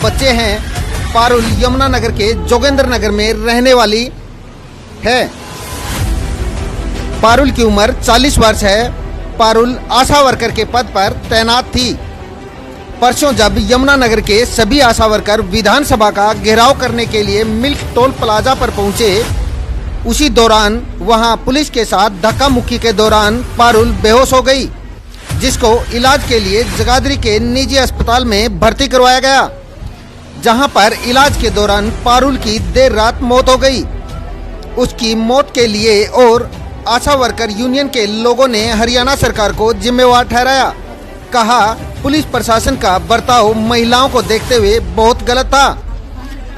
बच्चे हैं। पारुल यमुनानगर के जोगेंद्र नगर में रहने वाली है। पारुल की उम्र 40 वर्ष है। पारुल आशा वर्कर के पद पर तैनात थी। परसों जब यमुनानगर के सभी आशा वर्कर विधानसभा का घेराव करने के लिए मिल्क टोल प्लाजा पर पहुंचे, उसी दौरान वहां पुलिस के साथ धक्का मुक्की के दौरान पारुल बेहोश हो गई, जिसको इलाज के लिए जगाधरी के निजी अस्पताल में भर्ती करवाया गया, जहां पर इलाज के दौरान पारुल की देर रात मौत हो गई। उसकी मौत के लिए और आशा वर्कर यूनियन के लोगों ने हरियाणा सरकार को जिम्मेवार ठहराया। कहा, पुलिस प्रशासन का बर्ताव महिलाओं को देखते हुए बहुत गलत था।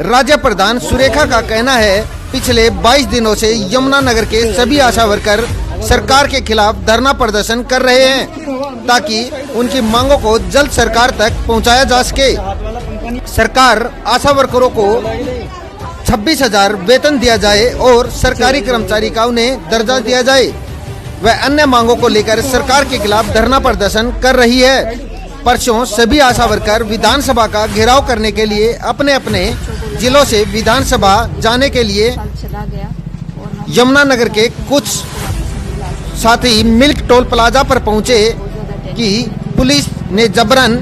राज्य प्रधान सुरेखा का कहना है, पिछले 22 दिनों से यमुनानगर के सभी आशा वर्कर सरकार के खिलाफ धरना प्रदर्शन कर रहे हैं, ताकि उनकी मांगों को जल्द सरकार तक पहुंचाया जा सके। सरकार आशा वर्करों को 26,000 वेतन दिया जाए और सरकारी कर्मचारी का उन्हें दर्जा दिया जाए। वह अन्य मांगों को लेकर सरकार के खिलाफ धरना प्रदर्शन कर रही है। परसों सभी आशा वर्कर विधानसभा का घेराव करने के लिए अपने अपने जिलों से विधानसभा जाने के लिए यमुनानगर के कुछ साथी मिल्क टोल प्लाजा पर पहुंचे कि पुलिस ने जबरन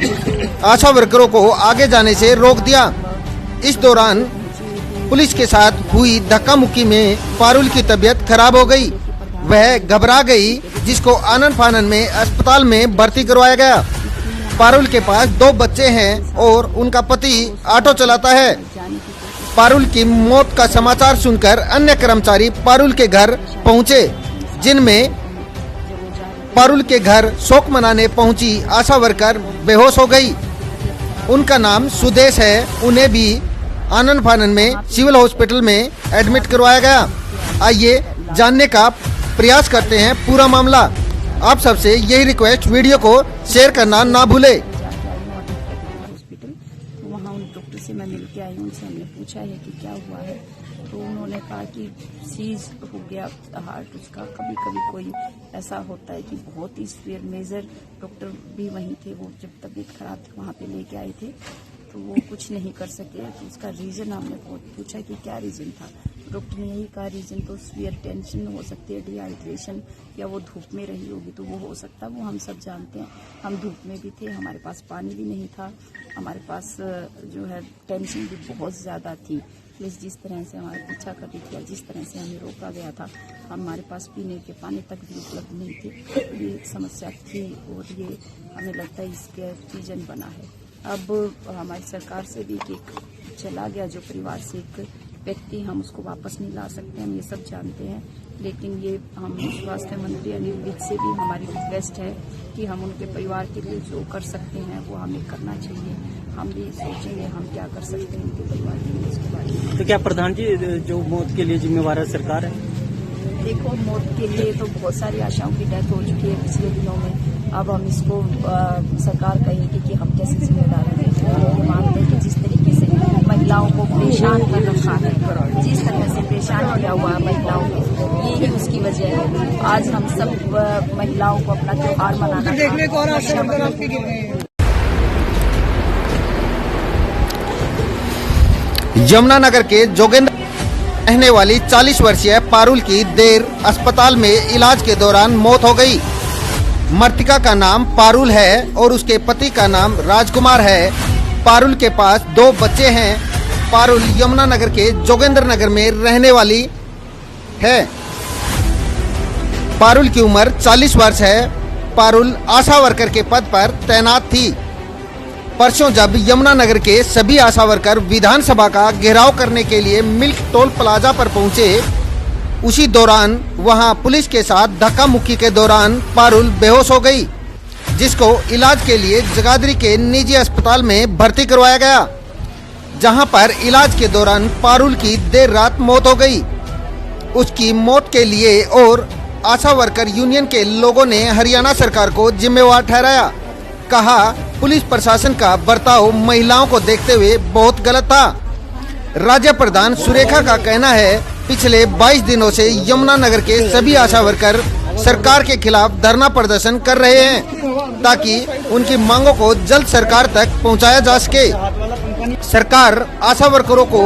आशा वर्करों को आगे जाने से रोक दिया। इस दौरान पुलिस के साथ हुई धक्का मुक्की में पारुल की तबीयत खराब हो गई। वह घबरा गई, जिसको आनन फानन में अस्पताल में भर्ती करवाया गया। पारुल के पास 2 बच्चे हैं और उनका पति ऑटो चलाता है। पारुल की मौत का समाचार सुनकर अन्य कर्मचारी पारुल के घर पहुंचे, जिनमें पारुल के घर शोक मनाने पहुंची आशा वर्कर बेहोश हो गई। उनका नाम सुदेश है। उन्हें भी आनन फानन में सिविल हॉस्पिटल में एडमिट करवाया गया। आइए जानने का प्रयास करते हैं पूरा मामला। आप सबसे यही रिक्वेस्ट, वीडियो को शेयर करना ना भूले। हॉस्पिटल तो वहाँ उन डॉक्टर से मैं मिल के आई, उनसे हमने पूछा है कि क्या हुआ है, तो उन्होंने कहा कि सीज हो गया हार्ट उसका। कभी कभी कोई ऐसा होता है कि बहुत ही सीवियर मेजर। डॉक्टर भी वहीं थे, वो जब तबीयत खराब थी वहाँ पे लेके आए थे, तो वो कुछ नहीं कर सके। तो उसका रीज़न हमने पूछा कि क्या रीज़न था। डॉक्टर ने यही कहा, रीज़न तो सीवियर टेंशन हो सकती है, डिहाइड्रेशन, या वो धूप में रही होगी तो वो हो सकता है। वो हम सब जानते हैं, हम धूप में भी थे, हमारे पास पानी भी नहीं था, हमारे पास जो है टेंशन भी बहुत ज़्यादा थी। पुलिस जिस तरह से हमारा पीछा कर रही थी, जिस तरह से हमें रोका गया था, हमारे पास पीने के पानी तक भी उपलब्ध नहीं थे। ये समस्या थी और ये हमें लगता है इसके रीजन बना है। अब हमारी सरकार से भी कि चला गया जो परिवार से एक व्यक्ति, हम उसको वापस नहीं ला सकते, हम ये सब जानते हैं। लेकिन ये हम स्वास्थ्य मंत्री अनिल विज से भी हमारी रिक्वेस्ट है कि हम उनके परिवार के लिए जो कर सकते हैं वो हमें करना चाहिए। हम भी सोचेंगे हम क्या कर सकते हैं उनके परिवार के लिए, उसके बारे में। तो क्या प्रधान जी, जो मौत के लिए जिम्मेवार है सरकार है? देखो, मौत के लिए तो बहुत सारी आशाओं की डेथ हो चुकी है पिछले दिनों में। अब हम इसको सरकार कहेगी कि हम कैसे जिम्मेदार हैं। ये मानते हैं कि जिस तरीके से महिलाओं को परेशान कर रखा है, जिस तरह से परेशान किया हुआ है महिलाओं को, ये ही उसकी वजह है। आज हम सब महिलाओं को अपना त्योहार मनाना देखने को यमुनानगर के जोगेंद्र रहने वाली 40 वर्षीय पारुल की देर अस्पताल में इलाज के दौरान मौत हो गई। मृतका का नाम पारुल है और उसके पति का नाम राजकुमार है। पारुल के पास 2 बच्चे हैं। पारुल यमुनानगर के जोगेंद्र नगर में रहने वाली है। पारुल की उम्र 40 वर्ष है। पारुल आशा वर्कर के पद पर तैनात थी। परसों जब यमुनानगर के सभी आशा वर्कर विधानसभा का घेराव करने के लिए मिल्क टोल प्लाजा पर पहुंचे, उसी दौरान वहां पुलिस के साथ धक्का मुक्की के दौरान पारुल बेहोश हो गई, जिसको इलाज के लिए जगाधरी के निजी अस्पताल में भर्ती करवाया गया, जहां पर इलाज के दौरान पारुल की देर रात मौत हो गई। उसकी मौत के लिए और आशा वर्कर यूनियन के लोगों ने हरियाणा सरकार को जिम्मेवार ठहराया। कहा, पुलिस प्रशासन का बर्ताव महिलाओं को देखते हुए बहुत गलत था। राज्य प्रधान सुरेखा का कहना है, पिछले 22 दिनों से यमुनानगर के सभी आशा वर्कर सरकार के खिलाफ धरना प्रदर्शन कर रहे हैं, ताकि उनकी मांगों को जल्द सरकार तक पहुंचाया जा सके। सरकार आशा वर्करों को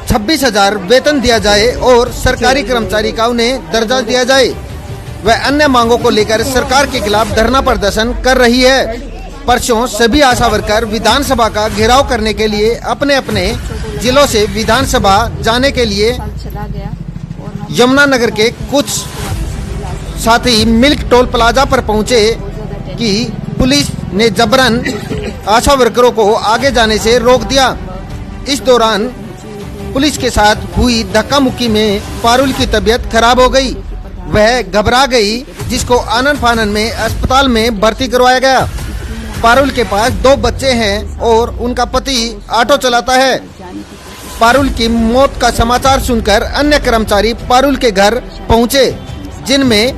26,000 वेतन दिया जाए और सरकारी कर्मचारी का उन्हें दर्जा दिया जाए व अन्य मांगों को लेकर सरकार के खिलाफ धरना प्रदर्शन कर रही है। परसों सभी आशा वर्कर विधानसभा का घेराव करने के लिए अपने अपने जिलों से विधानसभा जाने के लिए चला गया और हम यमुनानगर के कुछ साथी मिल्क टोल प्लाजा पर पहुंचे कि पुलिस ने जबरन आशा वर्करों को आगे जाने से रोक दिया। इस दौरान पुलिस के साथ हुई धक्का मुक्की में पारुल की तबीयत खराब हो गई। वह घबरा गई, जिसको आनन फानन में अस्पताल में भर्ती करवाया गया। पारुल के पास 2 बच्चे हैं और उनका पति ऑटो चलाता है। पारुल की मौत का समाचार सुनकर अन्य कर्मचारी पारुल के घर पहुंचे, जिनमें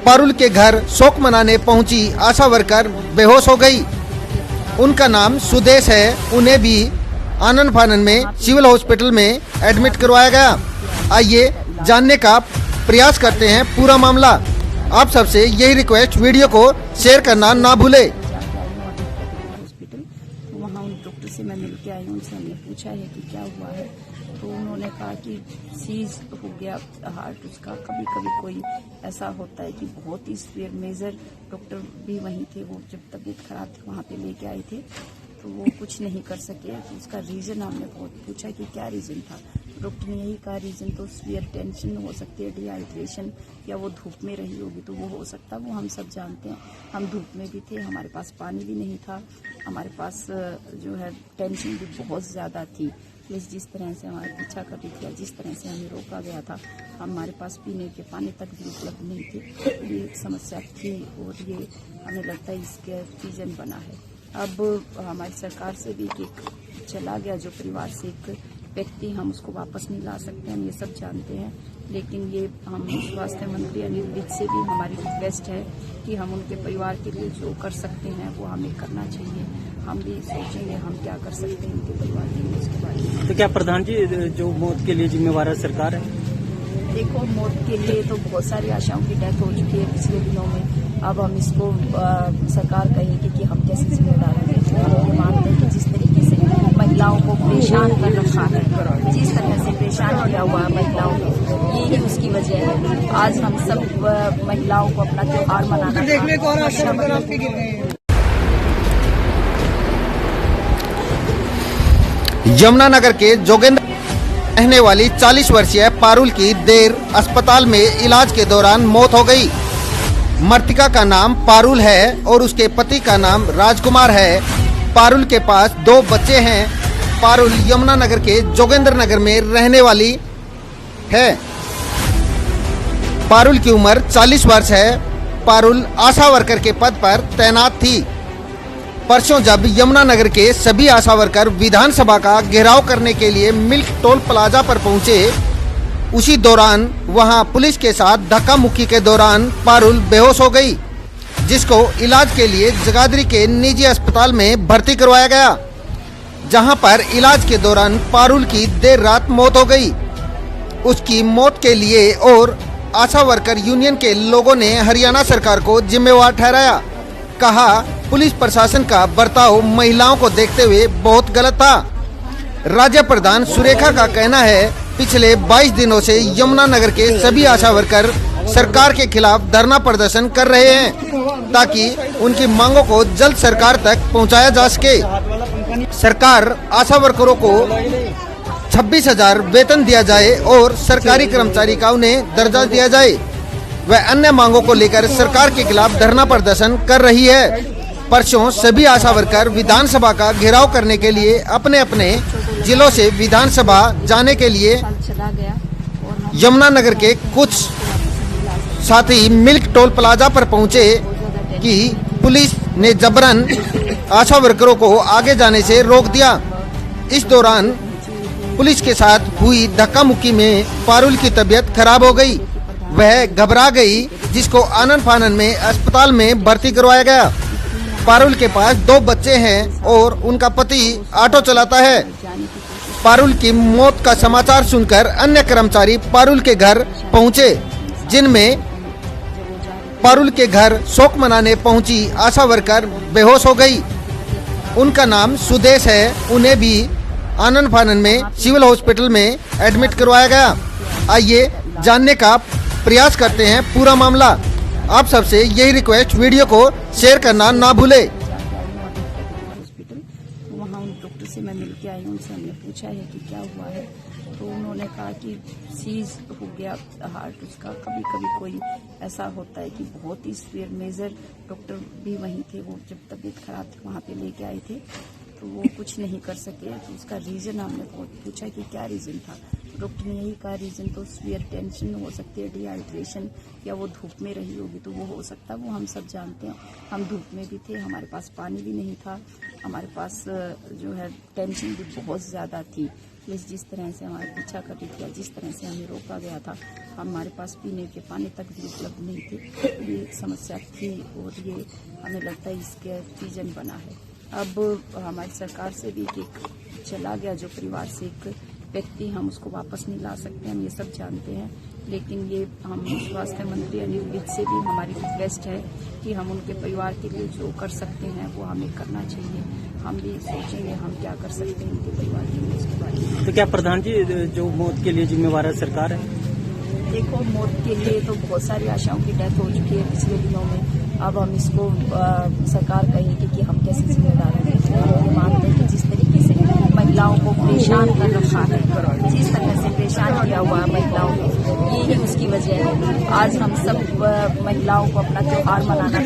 पारुल के घर शोक मनाने पहुंची आशा वर्कर बेहोश हो गई। उनका नाम सुदेश है। उन्हें भी आनन फानन में सिविल हॉस्पिटल में एडमिट करवाया गया। आइए जानने का प्रयास करते हैं पूरा मामला। आप सबसे यही रिक्वेस्ट, वीडियो को शेयर करना ना भूले। हॉस्पिटल वहाँ उन डॉक्टर से मैं मिल के आई हूँ, उनसे हमने पूछा है कि क्या हुआ है, तो उन्होंने कहा कि सीज हो गया हार्ट उसका। कभी कभी कोई ऐसा होता है कि बहुत ही सीवियर मेजर। डॉक्टर भी वहीं थे, वो जब तबीयत खराब थी वहाँ पे लेके आए थे, तो वो कुछ नहीं कर सके। तो उसका रीजन हमने बहुत पूछा कि क्या रीजन था। डॉक्टर ने यही कहा रीजन तो सीवियर टेंशन हो सकती है, डिहाइड्रेशन, या वो धूप में रही होगी तो वो हो सकता है। वो हम सब जानते हैं, हम धूप में भी थे, हमारे पास पानी भी नहीं था, हमारे पास जो है टेंशन भी बहुत ज़्यादा थी। पुलिस जिस तरह से हमारा पीछा कर रही थी, जिस तरह से हमें रोका गया था, हमारे पास पीने के पानी तक भी उपलब्ध नहीं थे। ये समस्या थी और ये हमें लगता है इसके रीजन बना है। अब हमारी सरकार से भी एक चला गया जो परिवार से एक व्यक्ति, हम उसको वापस नहीं ला सकते, हम ये सब जानते हैं। लेकिन ये हम स्वास्थ्य मंत्री अनिल विज से भी हमारी रिक्वेस्ट है कि हम उनके परिवार के लिए जो कर सकते हैं वो हमें करना चाहिए। हम भी सोचेंगे हम क्या कर सकते हैं उनके परिवार के लिए, उसके बारे में। तो क्या प्रधान जी, जो मौत के लिए जिम्मेवार है सरकार है? देखो, मौत के लिए तो बहुत सारी आशाओं की डेथ हो चुकी है पिछले दिनों में। अब हम इसको सरकार कहेगी कि हम कैसे जिम्मेदार हैं। हम ये मानते हैं कि जिस तरीके से महिलाओं को परेशान कर रखा है, जिस तरह से परेशान किया हुआ है महिलाओं को, यही उसकी वजह है। आज हम सब महिलाओं को अपना त्योहार मनाना यमुनानगर के जोगेंद्र रहने वाली 40 वर्षीय पारुल की देर अस्पताल में इलाज के दौरान मौत हो गई। मृतका का नाम पारुल है और उसके पति का नाम राजकुमार है। पारुल के पास 2 बच्चे हैं। पारुल यमुनानगर के जोगेंद्र नगर में रहने वाली है। पारुल की उम्र 40 वर्ष है। पारुल आशा वर्कर के पद पर तैनात थी। परसों जब यमुनानगर के सभी आशा वर्कर विधानसभा का घेराव करने के लिए मिल्क टोल प्लाजा पर पहुंचे, उसी दौरान वहां पुलिस के साथ धक्का मुक्की के दौरान पारुल बेहोश हो गई, जिसको इलाज के लिए जगाधरी के निजी अस्पताल में भर्ती करवाया गया, जहां पर इलाज के दौरान पारुल की देर रात मौत हो गई। उसकी मौत के लिए और आशा वर्कर यूनियन के लोगों ने हरियाणा सरकार को जिम्मेवार ठहराया। कहा, पुलिस प्रशासन का बर्ताव महिलाओं को देखते हुए बहुत गलत था। राज्य प्रधान सुरेखा का कहना है, पिछले 22 दिनों से यमुनानगर के सभी आशा वर्कर सरकार के खिलाफ धरना प्रदर्शन कर रहे हैं, ताकि उनकी मांगों को जल्द सरकार तक पहुंचाया जा सके। सरकार आशा वर्करों को 26,000 वेतन दिया जाए और सरकारी कर्मचारी का उन्हें दर्जा दिया जाए व अन्य मांगों को लेकर सरकार के खिलाफ धरना प्रदर्शन कर रही है। परसों सभी आशा वर्कर विधानसभा का घेराव करने के लिए अपने अपने जिलों से विधानसभा जाने के लिए चला गया और हम यमुनानगर के कुछ साथी मिल्क टोल प्लाजा पर पहुंचे कि पुलिस ने जबरन आशा वर्करों को आगे जाने से रोक दिया। इस दौरान पुलिस के साथ हुई धक्का मुक्की में पारुल की तबीयत खराब हो गई। वह घबरा गई, जिसको आनन फानन में अस्पताल में भर्ती करवाया गया। पारुल के पास 2 बच्चे हैं और उनका पति ऑटो चलाता है। पारुल की मौत का समाचार सुनकर अन्य कर्मचारी पारुल के घर पहुंचे, जिनमें पारुल के घर शोक मनाने पहुंची आशा वर्कर बेहोश हो गई। उनका नाम सुदेश है। उन्हें भी आनन फानन में सिविल हॉस्पिटल में एडमिट करवाया गया। आइए जानने का प्रयास करते हैं पूरा मामला। आप सबसे यही रिक्वेस्ट, वीडियो को शेयर करना ना भूले। हॉस्पिटल वहाँ उन डॉक्टर से मैं मिल के आई हूँ, उनसे हमने पूछा है कि क्या हुआ है, तो उन्होंने कहा कि सीज हो गया हार्ट उसका। कभी कभी कोई ऐसा होता है कि बहुत ही सीवियर मेजर, डॉक्टर भी वहीं थे, वो जब तबीयत खराब थी वहाँ पे लेके आए थे, तो वो कुछ नहीं कर सके। तो उसका रीज़न हमने पूछा कि क्या रीज़न था। डॉक्टर ने यही कहा रीज़न तो सीवियर टेंशन हो सकती है, डिहाइड्रेशन, या वो धूप में रही होगी तो वो हो सकता है। वो हम सब जानते हैं, हम धूप में भी थे, हमारे पास पानी भी नहीं था, हमारे पास जो है टेंशन भी बहुत ज़्यादा थी। जिस तरह से हमारा पीछा कटी किया, जिस तरह से हमें रोका गया था, हमारे पास पीने के पानी तक भी उपलब्ध नहीं थे। ये समस्या थी और ये हमें लगता है इसके रीजन बना है। अब हमारी सरकार से भी एक चला गया जो परिवार से एक व्यक्ति, हम उसको वापस नहीं ला सकते, हम ये सब जानते हैं। लेकिन ये हम स्वास्थ्य मंत्री अनिल विज से भी हमारी रिक्वेस्ट है कि हम उनके परिवार के लिए जो कर सकते हैं वो हमें करना चाहिए। हम भी सोचेंगे हम क्या कर सकते हैं उनके परिवार के लिए, इसके बारे में। तो क्या प्रधान जी जो मौत के लिए जिम्मेवार है सरकार है? देखो, मौत के लिए तो बहुत सारी आशाओं की डेथ हो चुकी है पिछले दिनों में। अब हम इसको सरकार कहेगी कि हम कैसे जिम्मेदार हैं। हम मानते हैं कि जिस तरीके से महिलाओं को परेशान कर रखा है, जिस तरह से परेशान किया हुआ है महिलाओं को, यही उसकी वजह है। आज हम सब महिलाओं को अपना त्योहार मनाना